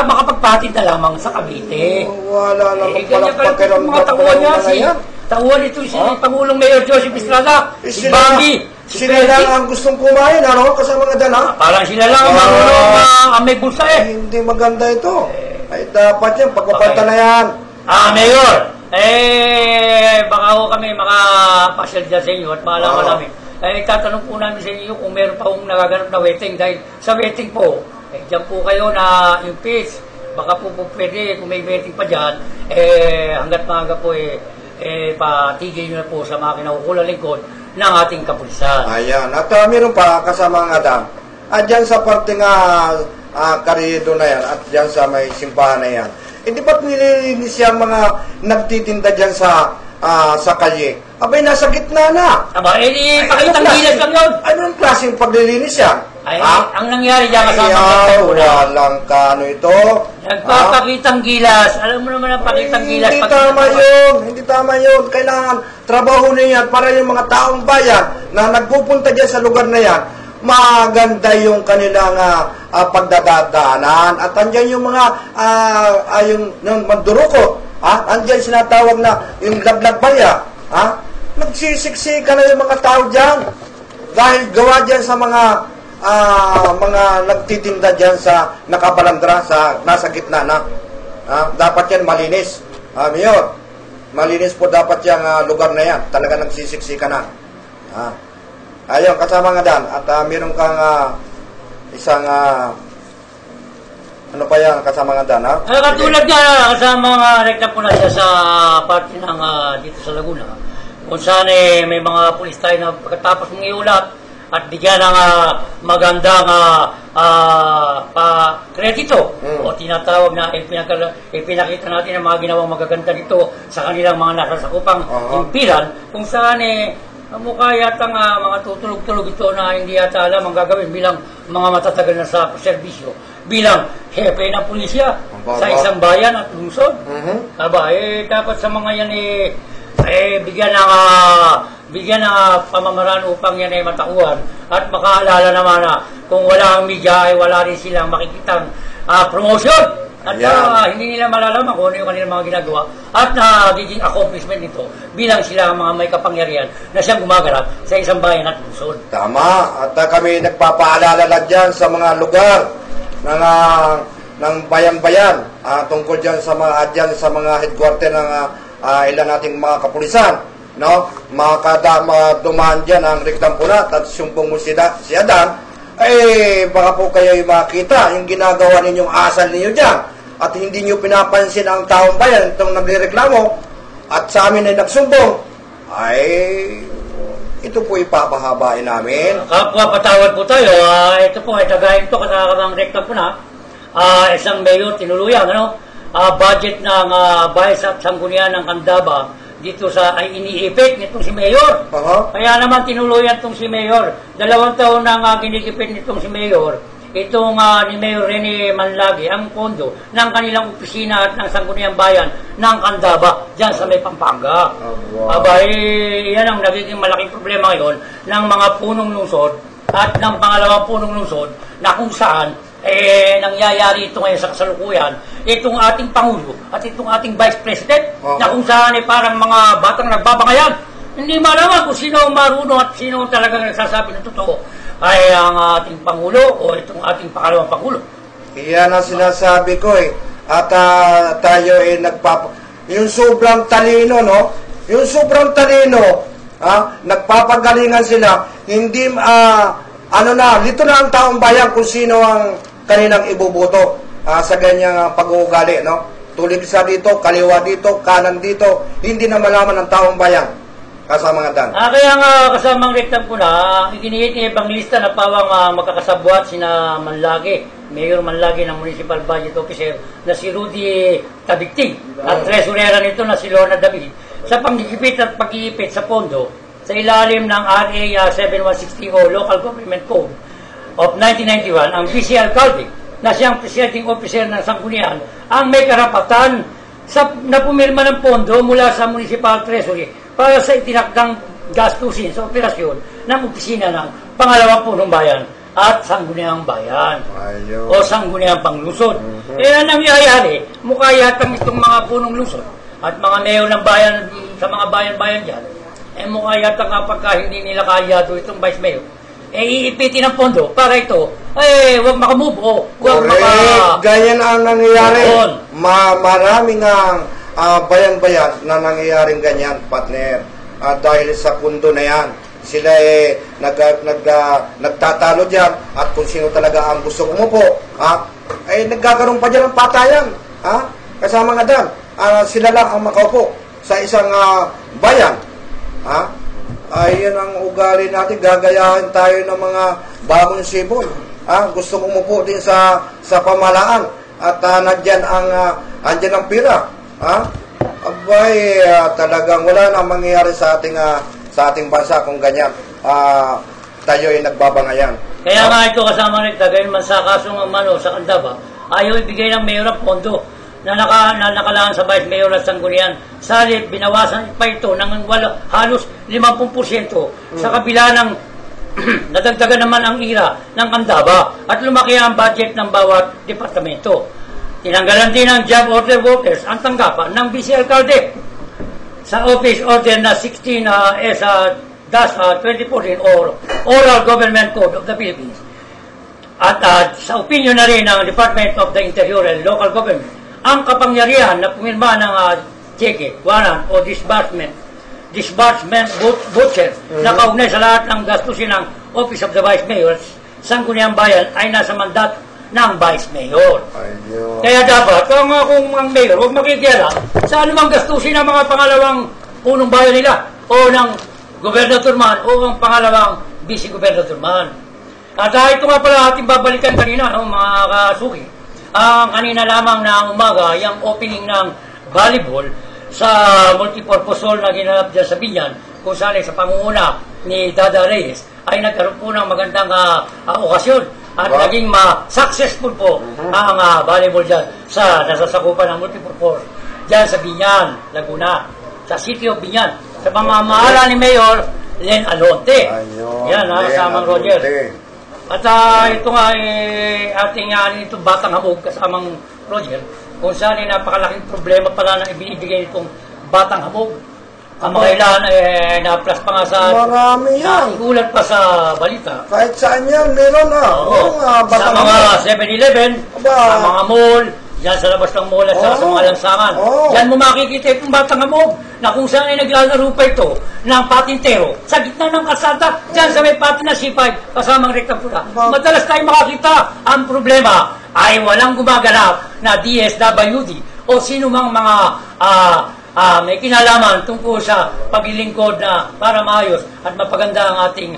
makapagpatid na lamang sa Cavite. Wala naman palang pakiramdam mga tauhan niya. Tauhan ito si Pangulong Mayor Joseph Estrada, si Bambi, sila lang ang gustong kumain, kasama nga dyan, Parang sila lang ang marunong ang may bulsa Hindi maganda ito. Ay dapat yan, pagpapanta na yan. Mayor, baka ho kami makapasyal dyan sa inyo at malaman namin. Tatanong po namin sa inyo kung meron pa kong nagaganap na wedding, dahil sa wedding po, dyan po kayo na impeach. Baka po pwede, kung may wedding pa dyan, hanggat maaga po patigil nyo na po sa mga kinaukulang lingkod ng ating kapulisan. Ayan. At meron pa kasama nga dam. Dyan sa parte nga karido na yan at dyan sa may simbahan na yan. Hindi ba't nililinis yung mga nagtitinda dyan sa kalye? Abay, nasa gitna na. Pakitang gilas lang yun. Anong klaseng paglilinis yan? Ang nangyari dyan kasama walang ito. Nagpapakitang gilas. Alam mo naman ang pakitang gilas. Hindi tama yun. Kailangan trabaho na yan para yung mga taong bayan na nagpupunta dyan sa lugar na yan, maganda yung kanilang pagdadaanan. At andyan yung mga yung mandurukot. Andyan sinatawag na yung lablabaya. Nagsisiksika na yung mga tao dyan. Dahil gawa dyan sa mga nagtitinda dyan sa nakabalandra sa nasa gitna na. Dapat yan malinis. Mayor, malinis po dapat yung lugar na yan. Talaga nagsisiksika na. Ayun, kasama nga dan. At meron kang isang ano pa yan, kasama nga dan, Katulad nga, kasama nga rekta po na siya sa parte ng dito sa Laguna. Kung saan may mga pulis tayo na pagkatapos ng iulat at bigyan ng magandang kredito o tinatawag na ipinakita natin ang mga ginawang magaganda dito sa kanilang mga nasasakupang impilan, kung saan mukha yata mga tutulog-tulog ito na hindi yata alam ang gagawin bilang mga matatagal na sa serbisyo, bilang hepe ng pulisya sa isang bayan at lungsod. Dapat sa mga yan bigyan ng pamamaraan upang yan ay matakuhan at makaalala naman na kung wala ang media ay wala rin silang makikitang promotion. At hindi nila malalaman kung ano yung kanilang mga ginagawa at nagiging accomplishment nito bilang sila ang mga may kapangyarihan na siyang gumaganap sa isang bayan at lungsod. Tama. At kami nagpapaalala lang dyan sa mga lugar ng bayan-bayan tungkol dyan sa mga headquarter ng ilan nating mga kapulisan. Dumaan dyan ang Rectang Punat at sumpong mo si Adan, baka po kayo makita yung ginagawa ninyong asal ninyo dyan at hindi nyo pinapansin ang taong bayan itong nagreklamo at sa amin ay nagsumbong, ito po ipapahabain namin. Kapwa patawad po tayo, ito po ay tagayin ito kasama Rectang Punat, isang mayor tinuluyan, budget ng Bayas at Sanggunian ng Candaba dito ay iniipit nitong si Mayor. Aha. Kaya naman tinuluyan itong si Mayor. 2 taon na nga ginikipit nitong si Mayor. Itong ni Mayor Rene Manlagi ang pondo ng kanilang opisina at ng Sangguniang Bayan ng Candaba dyan sa may Pampanga. Wow. Yan ang nagiging malaking problema ngayon ng mga punong lungsod at ng pangalawang punong lungsod na kung saan nangyayari ito ngayon sa kasalukuyan, itong ating Pangulo at itong ating Vice President na kung saan parang mga batang nagbabangayan. Hindi malaman kung sino ang marunong at sino ang talagang nagsasabi ng totoo, ay ang ating Pangulo o itong ating pangalawang Pangulo. Iyan ang sinasabi ko At tayo yung sobrang talino, no? Yung sobrang talino, nagpapagalingan sila. Hindi, lito na ang taong bayan kung sino ang kanilang ibubuto sa ganyang pag-uugali, no? Tulig sa dito, kaliwa dito, kanan dito, hindi na malaman ng taong bayan. Kasama nga Dan. Kaya nga kasamang rektam ko na, iginihit ni Evangelista na pawang magkakasabwat sina Manlagi, Mayor Manlagi ng Municipal Budget Officer na si Rudy Tabigting at tresurera nito na si Lorna David sa panggigipit at pag-iipit sa pondo sa ilalim ng RA 7160 o Local Government Code of 1991, ang vice alcalde na siyang presiding officer ng Sanggunian ang may karapatan na pumirma ng pondo mula sa Municipal Treasury para sa itinakdang gastusin sa operasyon ng opisina ng pangalawang punong bayan at Sangguniang Bayan o Sangguniang Panglusod. Ang nangyayari, mukha yatang itong mga punong lusod at mga mayor ng bayan sa mga bayan-bayan dyan, mukha yatang kapag hindi nila kaya itong vice mayor, iipitin ang pondo para ito, huwag makamove o huwag ganyan ang nangyayari. Maraming bayan-bayan na nangyayaring ganyan, partner. Dahil sa pondo na yan, sila nagtatalo dyan at kung sino talaga ang gusto umupo, nagkakaroon pa dyan ng patayan. Kasama nga Dan, sila lang ang makaupo sa isang bayan. Ayan ang ugali natin, gagayahin tayo ng mga bagong sibol. Gusto umupo din sa pamalaan at nandyan ang pira. Talagang wala na mangyayari sa ating bansa kung ganyan. Tayo ay nagbabangayan. Kaya nga ito kasama nito, gayun man sa kasong sa Candaba, ayaw ibigay ng mayor ang pondo na nakalaan sa Vice Mayor at Sanggunian. Salit, binawasan pa ito ng halos 50% sa kabila ng nadagdagan naman ang ira ng Candaba at lumaki ang budget ng bawat departamento. Tinanggalan din ng job order voters ang tanggapan ng vice alcalde sa office order na 16/2014 or Oral Government Code of the Philippines. At sa opinion na rin ng Department of the Interior and Local Government, ang kapangyarihan na pumirma ng cheque, warrant o disbursement voucher na kaugnay sa lahat ng gastusin ng Office of the Vice Mayor, Sangguniang Bayan ay nasa mandato ng Vice Mayor. Kaya dapat, kung ang Mayor, huwag makikialam sa anumang gastusin ng mga pangalawang punong bayan nila o ng Gobernador man o ang pangalawang Vice Gobernador man. At ito nga pala ating babalikan kanina, mga kasuki. Ang kanina lamang na umaga, yung opening ng volleyball sa multipurpose hall na ginanap dyan sa Binyan, kung saan sa pangunguna ni Dada Reyes, ay nagkaroon po ng magandang okasyon at naging successful po ang volleyball dyan sa nasasakupan ng multipurpose dyan sa Binyan, Laguna, sa City of Binyan, sa pamamahala ni Mayor Len Alonte. Yan, kasamang Roger. At ito nga ating itong batang hamog kasamang Roger, kung saan napakalaking problema pala na ibinibigay itong batang hamog. Kamakailan na-plus pa nga sa marami yan. Igulat pa sa balita. Kahit saan yan, meron sa mga 7-Eleven, sa mga mall, dyan sa labas ng mall at sa mga lansangan. Yan mo makikita itong batang hamog na kung saan ay naglalaro pa ito ng patintero sa gitna ng kalsada, dyan sa may pati na C5 kasamang rekta pula. Madalas tayo makakita. Ang problema ay walang gumaganap na DSWD o sino mang mga may kinalaman tungkol sa paglilingkod na para maayos at mapaganda ang ating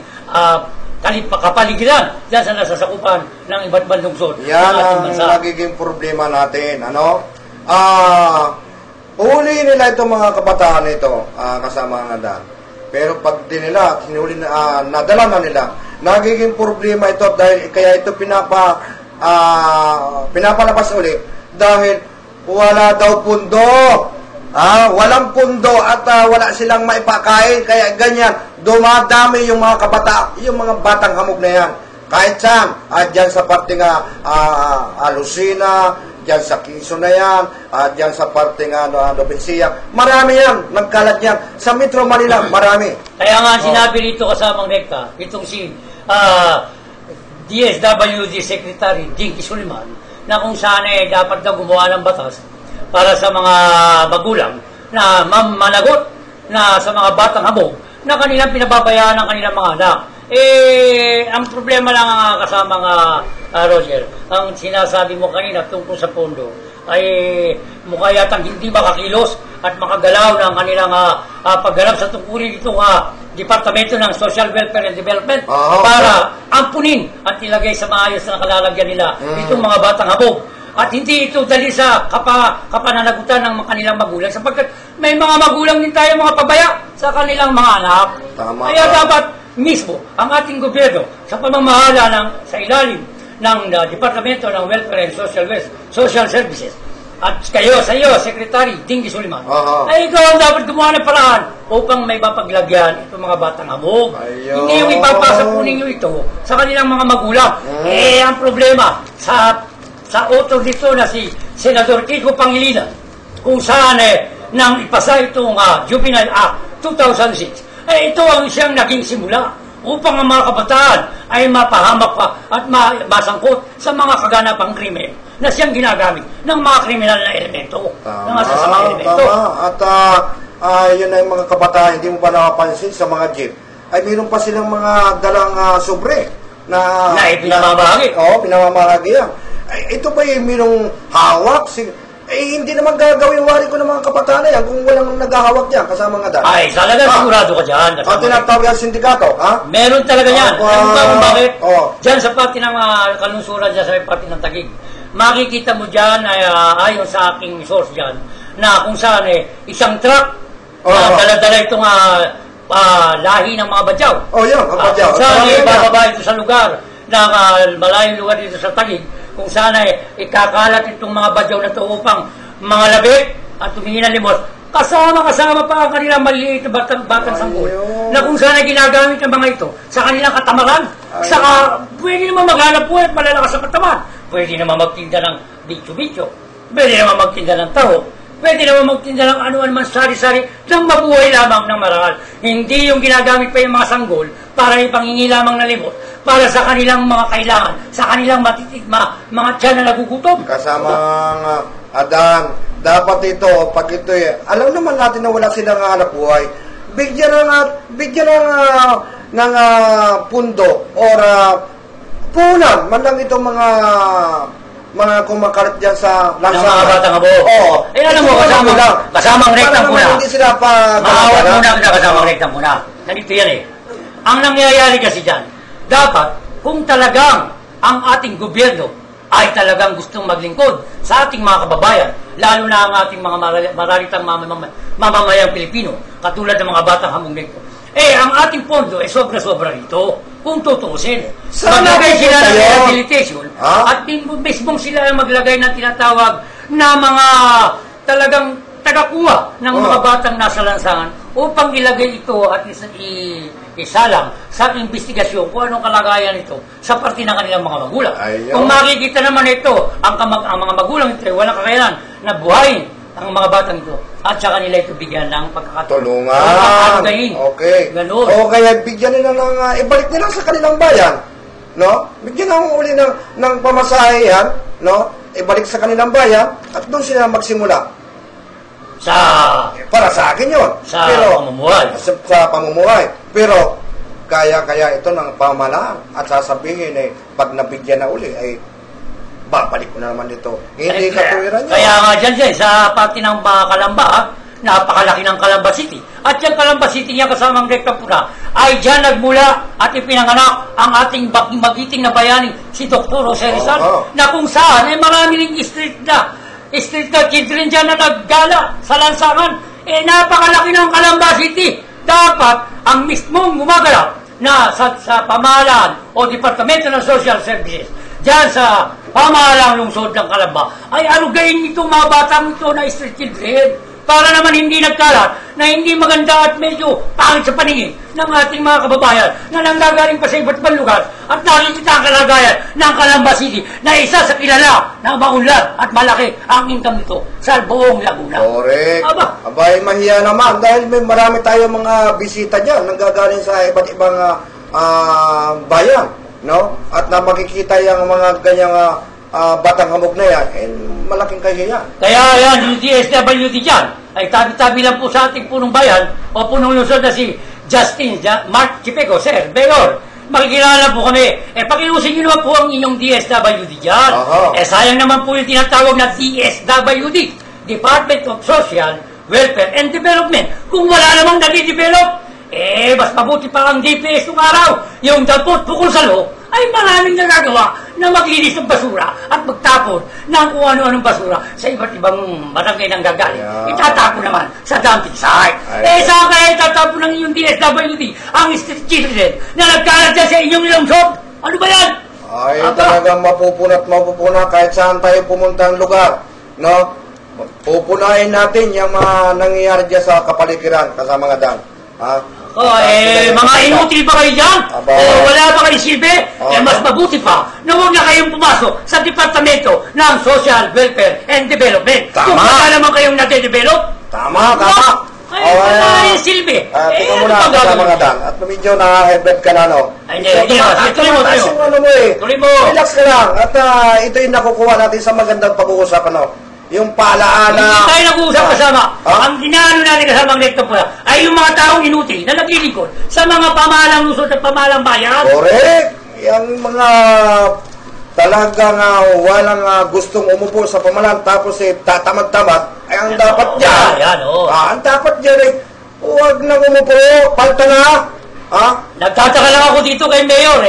kapaligiran dyan sa nasasakupan ng iba't bandong lungsod. Yan ang nagiging problema natin. Uhulihin nila itong mga kabataan nito, kasama ang Adan. Pero pag di nila, nadala na nila, nagiging problema ito dahil kaya ito pinapalabas ulit dahil wala daw pundo. Walang pundo at wala silang maipakain, kaya ganyan, dumadami yung mga yung mga batang hamog na yan. Kahit saan, dyan sa parte nga Lucena, dyan sa Quezon na yan, dyan sa parte nga Novencia, marami yan, nagkalat yan. Sa Metro Manila, marami. Kaya nga sinabi dito kasamang rekta, itong si DSWD Secretary Dinky Suliman, na kung saan dapat na gumawa ng batas para sa mga magulang na managot na sa mga batang habog na kanilang pinababayaan ng kanilang mga anak. Ang problema lang kasama nga, Roger, ang sinasabi mo kanina tungkol sa pondo ay mukha yatang hindi makakilos at makagalaw ng kanilang pagganap sa tungkulin itong Departamento ng Social Welfare and Development para ampunin at ilagay sa maayos na kalalagyan nila itong mga batang habog. At hindi ito dali sa kapananagutan ng kanilang magulang sapagkat may mga magulang din tayo mga pabaya sa kanilang mga anak. Tama. Kaya dapat mismo ang ating gobyerno sa pamamahala sa ilalim ng Departamento ng Welfare and Social Services at kayo sa iyo, Secretary Dinky Suliman, ay ikaw ang dapat gumawa ng paraan upang may mapaglagyan itong mga batang hamog. Hindi yung ipapasa po ninyo ito sa kanilang mga magulang. Ang problema sa author dito na si Senador Kiko Pangilinan, kung saan nang ipasa itong Juvenile Act 2006, ito ang siyang naging simula upang ang mga kabataan ay mapahamak pa at masangkot sa mga kaganapang krimen na siyang ginagamit ng mga kriminal na elemento. Tama. At yun ay mga kabataan, hindi mo ba napapansin sa mga jeep, ay mayroon pa silang mga dalang sobre na pinamamahagi. Pinamamahagi yan. Ito ba yung mayroong hawak? Hindi naman gagawin wari ko ng mga kabataan na yan kung walang naghahawak dyan kasama nga dahil. Talaga sigurado ka dyan. Tinatawag ang sindikato, Meron talaga yan. Alam ba kung bakit? Dyan sa pati ng kalungsuran dyan sa pati ng Taguig, makikita mo dyan, ayon sa aking source dyan, na kung saan isang truck dala-dala itong lahi ng mga badyaw. Yan, ang badyaw. Saan bababa ito sa lugar ng malayong lugar dito sa Taguig, kung sana ikakalat itong mga badyaw na ito upang mga labi at tumingin ng limos. Kasama pa ang kanilang maliliit na batang sanggol na kung sana ginagamit ng mga ito sa kanilang katamaran. Saka pwede naman maghanap buhay at malalakas sa katawan. Pwede naman magtinda ng bityo-bityo. Pwede naman magtinda ng taho. Pwede naman magtinda ng ano-ano man sari-sari nang mabuhay lamang ng marangal. Hindi yung ginagamit pa yung mga sanggol para ipangingi lamang na limot para sa kanilang mga kailangan, sa kanilang mga tiyan na nagugutom. Kasamang Adan, dapat ito, pag ito alam naman natin na wala silang hanap buhay, bigyan ng pundo or punan, man lang itong mga kumakalat dyan sa lansangan. Ng mga batang abo. Alam mo, kasamang rektang muna. Hindi sila Maawat muna kita kasamang rektang muna. Ganito yan Ang nangyayari kasi dyan, dapat kung talagang ang ating gobyerno ay talagang gustong maglingkod sa ating mga kababayan, lalo na ang ating mga mararitang mamamayang Pilipino, katulad ng mga batang hamong nito, ang ating pondo sobra-sobra rito. Kung tutuusin, maglagay sila ng rehabilitation at mismong sila maglagay ng tinatawag na mga talagang tagakuha ng mga batang nasa lansangan upang ilagay ito at isalang sa investigasyon kung anong kalagayan ito sa parte ng kanilang mga magulang. Kung makikita naman ito, ang mga magulang ito ay walang kakayanan na buhayin ang mga batang ito at sa kanila ito bigyan ng pagkakatulungan. Okay. Ganun. O kaya bigyan nila ng, ibalik nila sa kanilang bayan. No? Bigyan ng uli ng pamasahe yan. No? Ibalik sa kanilang bayan at doon sila magsimula. Para sa akin yun. Pamumuhay. Sa pamumuhay. Pero, kaya ito ng pamahalaan at sasabihin pag nabigyan na uli ay babalik ko na naman ito. Hindi katuwiran nyo. Kaya nga dyan, sa pati ng Kalamba, napakalaki ng Calamba City. At yung Calamba City niya kasamang Rektang Puna ay dyan nagmula at ipinanganak ang ating magiting na bayani, si Dr. Jose Rizal, na kung saan ay marami ring street na street na children dyan na naggala sa lansangan. Napakalaki ng Calamba City. Dapat ang mismong gumagalaw na sa pamahalaan o Departamento ng Social Services dyan sa pamahalaang lungsod ng Calamba ay alugayin itong mga batang ito na street children para naman hindi nagkalat na hindi maganda at medyo pangit sa paningin ng ating mga kababayan na nanggagaling pa sa iba't ibang lugar at nakikita ang kalagayan ng Calamba City na isa sa kilala na maunlad at malaki ang income nito sa buong Laguna. Correct. Abay, mahiya naman dahil may marami tayo mga bisita dyan nanggagaling sa iba't ibang bayan, no? At na makikita yung mga ganyang batang hamog na yan, malaking kahiya. Kaya yan, yung DSWD dyan, ay tabi-tabi lang po sa ating punong bayan o punong lungsod na si Justin Mark Chipeco, Sir, Mayor. Makikilala po kami. Pakiusin nyo naman po ang inyong DSWD dyan. Sayang naman po yung tinatawag na DSWD, Department of Social, Welfare and Development. Kung wala namang nadi-develop, mas mabuti pa ang DPS nung araw. Yung dampot bukol sa loob, ay maraming nagagawa na maglinis ng basura at magtapon ng kung ano-anong basura sa iba't ibang barangay ng gagaling. Itatapon naman sa dumping site. Saan kaya itatapon ng inyong DSWD ang street children na nagkalat dyan sa inyong lungsod? Ano ba yan? Ay, talagang mapupuna kahit saan tayo pumunta ang lugar, no? Pupunahin natin yung mga nangyayari dyan sa kapaligiran kasama nga dan. Mga inutil pa kayo dyan? Wala pa kayo silbi? Mas mabuti pa na huwag na kayong pumasok sa Departamento ng Social Welfare and Development. Kung wala naman kayong nade-develop. Tama. Wala yung silbi. Tingnan mo na kasama nga dan. At medyo na-headbed ka na, no? Tuloy mo. Relax ka lang. At ito yung nakukuha natin sa magandang pag-uusapan, no? Yung paalaala. Hindi tayo nag-uusap kasama. Ang ginaano natin kasama ang rekto po ay yung mga taong inutil na naglilingkod sa mga pamahalang lungsod at pamahalang bayan. Correct. Yung mga talagang walang gustong umupo sa pamahalaan tapos tatamad-tamad ay ang dapat dyan. Ang dapat dyan ay huwag nang umupo. Palta na. Nagtataka lang ako dito kay Mayor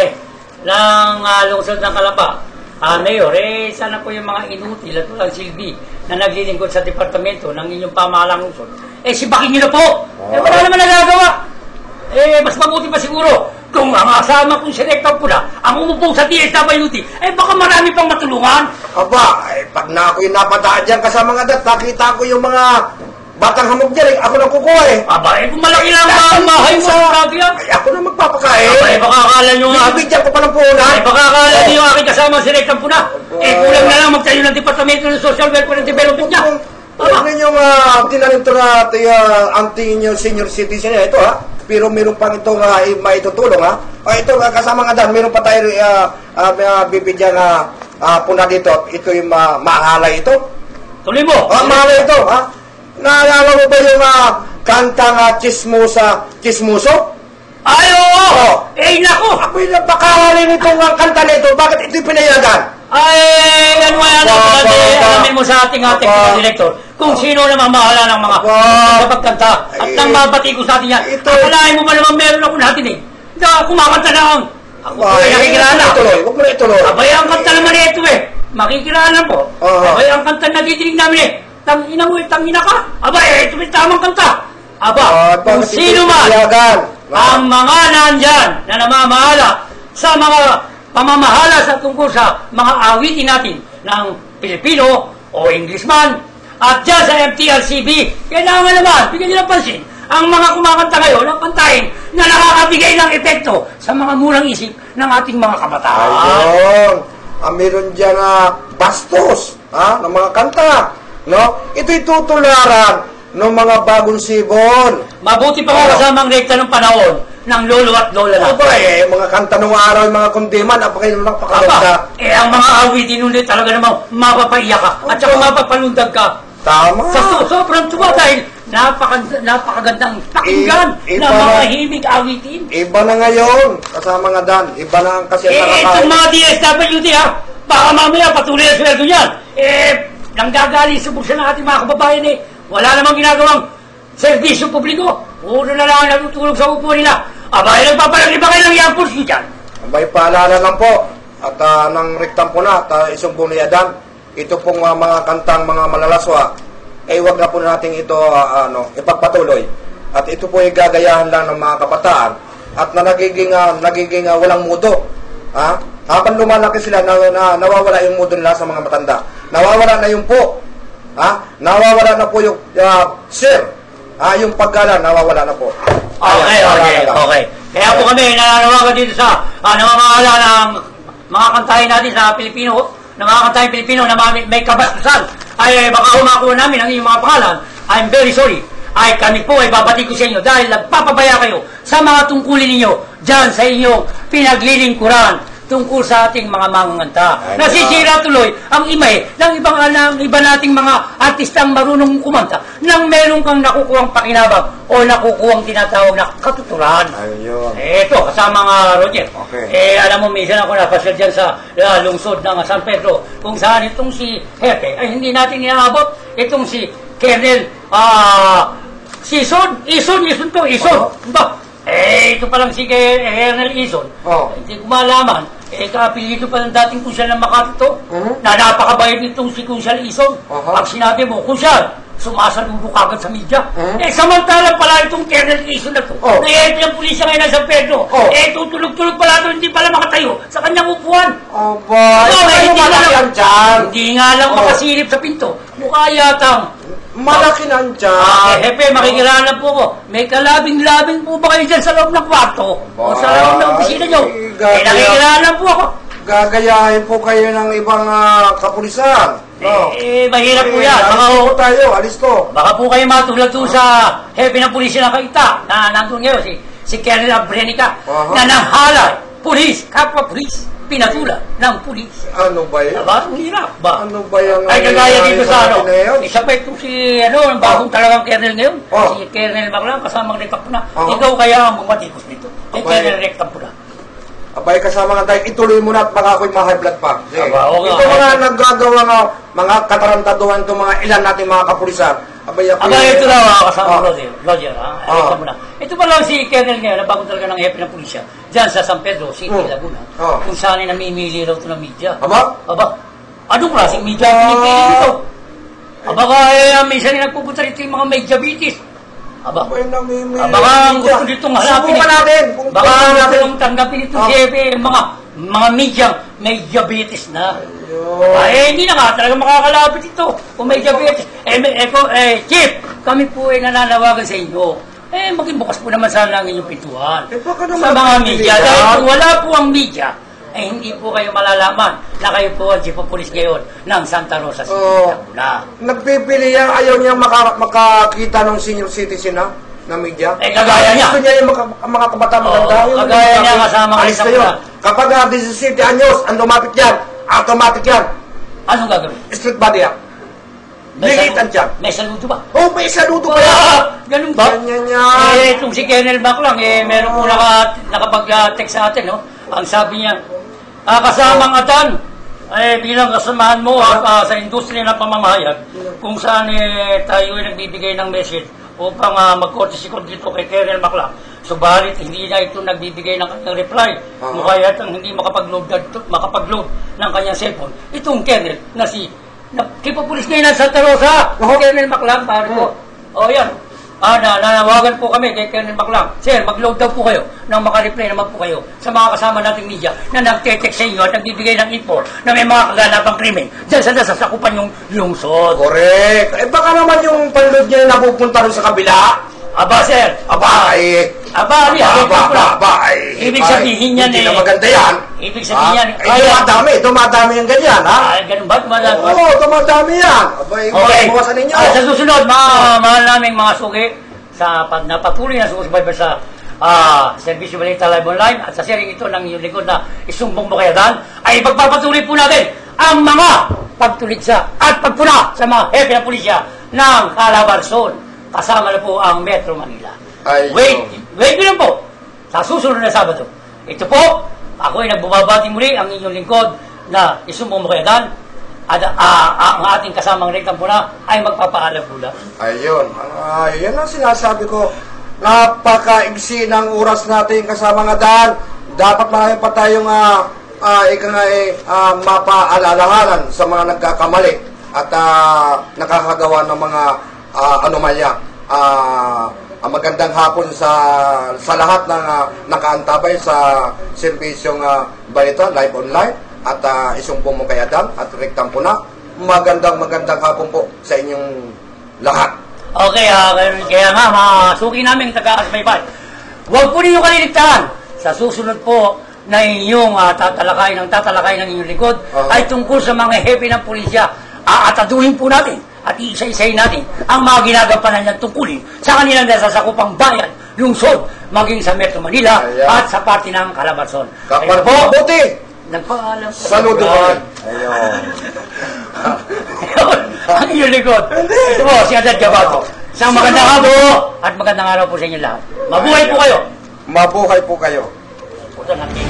ng lungsod ng Calamba. Mayor, sana po yung mga inutil at walang silbi na naglilingkod sa departamento ng inyong pamahalang lungsod. Sibakin nyo na po. Wala naman nagagawa. Mas mabuti pa siguro kung ang asama kong si Rector po na ang umupo sa DSWD, baka marami pang matulungan. Pag na ako yung napadaan dyan kasama nga dat, nakita ko yung mga batang hamog dyan, ako nang kukuha kung malaki lang ang mahay mo sa radio. Ako na magpapakain. Baka akala nyo nga. Bibigyan ko pa ng puhunan. Baka akala nyo yung aking kasama si Rector po na. Kulang na lang magtayo ng Departamento ng Social Welfare and Development niya. Ano yung tinanito na anti-inyo senior citizen ito pero meron pang itong maitutulong ito kasama nga dan, meron pa tayo bibigyan puna dito. Ito yung mahalay ito. Tuloy mo. Mahalay ito naalala mo ba yung kantang Chismoso? Ay, oo! Naku! Ako'y napakahalin itong kanta na ito. Bakit ito'y pinayagan? Alamin mo sa ating Director kung sino naman mahala ng mga kapagkanta at nang mabati ko sa atin yan. Akalain mo ba naman meron ako natin kumakanta na ang ako nakikilala. Huwag mo na ituloy. Abay, ang kanta naman ito makikilala po. Abay, ang kanta na didinig namin tangina mo, tangina ka. Ito may tamang kanta. Kung sino man ang mga nandyan na namamahala sa mga pamamahala sa tungkol sa mga awitin natin ng Pilipino o English man at dyan sa MTRCB, kailangan naman, bigyan nyo ng pansin ang mga kumakanta ngayon ng kantahin na nakakabigay ng epekto sa mga murang isip ng ating mga kabataan. Ayun. Meron dyan bastos ng mga kanta. No? Ito'y tutularan ng mga bagong sibon. Mabuti pa nga kasama ang rekta ng panahon ng lolo at lola na. Mga kanta nung araw, yung mga kundiman, napakaganda. Ang mga awitin nun talaga namang mapapaiyak ka at saka mapapalundag ka. Tama. Sobrang tuwa dahil napakagandang pakinggan na mga himig awitin. Iba na ngayon, kasama nga dan. Iba na ang kasi itong mga DSWD baka mamaya patuloy ang sweldo niyan. Nanggagaling sa bulsa ng ating mga kababayan wala namang ginagawang serbisyo publiko. Puro na lang ang natutulog sa upo nila. Nagpapalagli ba kayo ng yampos dyan? May paalala lang po at ng rektam po na, isang buniyadan, ito pong mga kantang mga malalaswa, wag na po natin ito ipagpatuloy. At ito po ay gagayahan lang ng mga kabataan at na nagiging walang mudo. Habang lumalaki sila, nawawala yung mudo nila sa mga matanda. Nawawala na yung po. Nawawala na po yung sir. Yung paggala, nawawala na po. Okay. Kaya po kami nananawagan dito sa namamahala ng mga kantahin natin sa Pilipino, na mga kantahin Pilipino na may kabastusan, ay baka humakuha namin ang inyong mga pangalan. I'm very sorry. Ay kami po ay babati ko sa inyo dahil nagpapabaya kayo sa mga tungkulin ninyo dyan sa inyong pinaglilingkuran tungkol sa ating mga manganganta. Nasisira tuloy ang imay ng iba nating mga artistang marunong kumanta nang meron kang nakukuhang pakinabang o nakukuhang tinatawag na katuturan. Ayun. Ito, kasama nga Roger. Okay. Alam mo, minsan ako napasyal dyan sa lungsod ng San Pedro kung saan itong si Hepe ay hindi natin inaabot. Itong si Colonel Ison. Ba? Ito palang si Colonel Ison. Hindi ko malaman. Kaapilido pa ng dating Kunsyal ng Makati to, na napakabayad nitong si Kunsyal Ison. Pag sinabi mo, Kunsyal, sumasalubo kagad sa media. Samantalang pala itong Colonel Ison na to, na ito yung pulisya ngayon na San Pedro, tutulog-tulog pala ito, hindi pala makatayo sa kanyang upuan. Hindi nga lang makasilip sa pinto. Mukha yatang malaki nandyan. Hepe, makikilala po ko. May kalabing-labing po ba kayo dyan sa loob ng kwarto? O sa loob ng opisina nyo? Nakikilala po ako. Gagayahin po kayo ng ibang kapulisan. Mahirap po yan. Alis to. Baka po kayo matulad doon sa hepe ng pulisya ng Kaita na nandun ngayon, si Colonel Abrenica, na nanghalay, pulis, kapwa pulis, pinatula ng pulis. Ano ba yan? Ang hirap ba? Ano ba yan? Ay, kagaya dito sa isa pa itong si, ang bagong talagang Colonel ngayon, si Colonel Maclang, kasamang Rectampuna. Ikaw kaya ang bumatikos nito. Si Colonel Rectampuna. Abay, kasama nga tayo, ituloy mo na at baka ako'y ma-high blood pa. Ito mga naggagawa ng mga katarantaduhan itong mga ilan nating mga kapulisan. Abay, ito na kasama Roger, ito pa lang si Colonel ngayon, na bagong talaga ng hepe ng pulisya, dyan sa San Pedro City, Laguna, kung saan ay namimili raw ito ng media. Anong klaseng media ang pinipili nito? Minsan ay nagpupunta rito yung mga may diabetes. Baka ang gusto ditong hanapin ito. Baka ang tanggapin ito si hepe, mga media may diabetes na. Hindi na nga talaga makakalapit ito kung may diabetes. Chief, kami po ay nananawagan sa inyo. Maging bukas po naman sana ang inyong pintuan sa mga media. Dahil kung wala po ang media, hindi po kayo malalaman na kayo po ang Chief of Police ngayon ng Santa Rosa City, Laguna. Nagpipili yan, ayaw niya makakita ng senior citizen na media. Kagaya niya. Gusto niya yung mga kabataan maganda. Kagaya niya kasama kayo sa mula. Kapag 17 anyos, ang lumapit yan, automatic yan. Anong gagawin? Street body yan. Lilitan siya. May saludo ba? May saludo pa yan. Ganun ba? Ganyan yan. Itong si Colonel Maclang, meron po nakapag-text sa atin, Ang sabi niya, kasamang Atan, bilang kasamahan mo sa industriya ng pamamahayag, kung saan tayo ay nagbibigay ng message upang mag-courtesy dito kay Colonel Maclang. Subalit, hindi na ito nagbibigay ng kanyang reply. Mukha yatang hindi makapag-load ng kanyang cellphone. Itong Colonel na si Kipapulis ngayon ng Santa Rosa, Colonel Maclang, pare ko. Yan. Nanawagan po kami kay Colonel Maclang. Sir, mag-load daw po kayo nang makareply naman po kayo sa mga kasama nating media na nagte-text sa inyo at nagbibigay ng info na may mga kaganapang krimen dyan sa nasasakupan yung lungsod. Correct. Baka naman yung panload niya napupunta rin sa kabila. Sir. Ibig sabihin yan hindi na maganda yan. Ibig sabihin yan. Dumadami yung ganyan, Ganun ba? Oo, dumadami yan. Bukasan ninyo. Sa susunod, mahal naming mga suki sa napatuloy na susubaybay sa Servisyo Balita Live Online at sa sharing ito ng iyong likod na isumbong mo kaya dan, ay pagpapatuloy po natin ang mga pagtuligsa at pagpuna sa mga hepe ng pulisya ng Calabarzon. Kasama na po ang Metro Manila. Wait lang po. Sa susunod na Sabado. Ito po, ako ay nagbabati muli ang inyong lingkod na isumbong mo kaya dan at ang ating kasamang Rectampuna ay magpapaalam mula. Ayun. Yan ang sinasabi ko. Napaka-igsi ng oras natin kasama nga dan. Dapat marami pa tayong mapaalalahanan sa mga nagkakamali at nakakagawa ng mga anomalya. Magandang hapon sa lahat ng nakaantabay sa serbisyong balita, live online, at isumpong mo kay Adam at Rectam po na. Magandang hapon po sa inyong lahat. Okay, kaya nga, masuki namin taga-asmaypan. Huwag po ninyo kaliligtaan. Sa susunod po na inyong tatalakay ng inyong likod ay tungkol sa mga hepe ng pulisya. Aataduhin po natin at iisa-isahin natin ang mga ginagampanan niyang tungkulin sa kanilang nasasakupang bayan, lungsod, maging sa Metro Manila at sa parte ng Calabarzon. Kapar po, mabuti! Nagpaalam po. Saludo kami. Ayun. Ang inyong likod. Ito po, si Adad Gabato. Isang magandang hapon at magandang araw po sa inyo lahat. Mabuhay po kayo! Mabuhay po kayo. Puto natin.